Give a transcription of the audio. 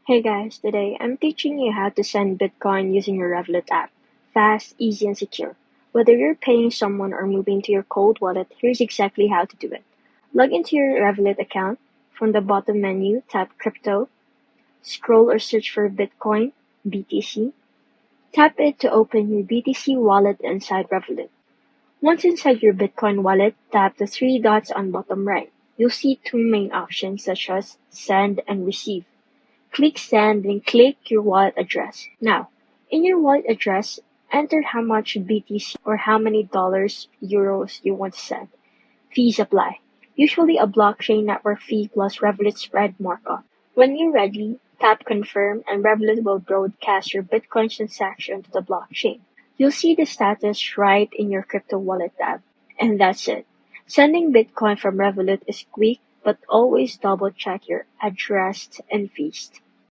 Hey guys, today I'm teaching you how to send Bitcoin using your Revolut app. Fast, easy, and secure. Whether you're paying someone or moving to your cold wallet, here's exactly how to do it. Log into your Revolut account. From the bottom menu, tap Crypto. Scroll or search for Bitcoin, BTC. Tap it to open your BTC wallet inside Revolut. Once inside your Bitcoin wallet, tap the three dots on bottom right. You'll see two main options such as Send and Receive. Click Send, then click your wallet address. Now, in your wallet address, enter how much BTC or how many dollars, euros you want to send. Fees apply. Usually a blockchain network fee plus Revolut spread markup. When you're ready, tap Confirm and Revolut will broadcast your Bitcoin transaction to the blockchain. You'll see the status right in your crypto wallet tab. And that's it. Sending Bitcoin from Revolut is quick, but always double check your address and fees.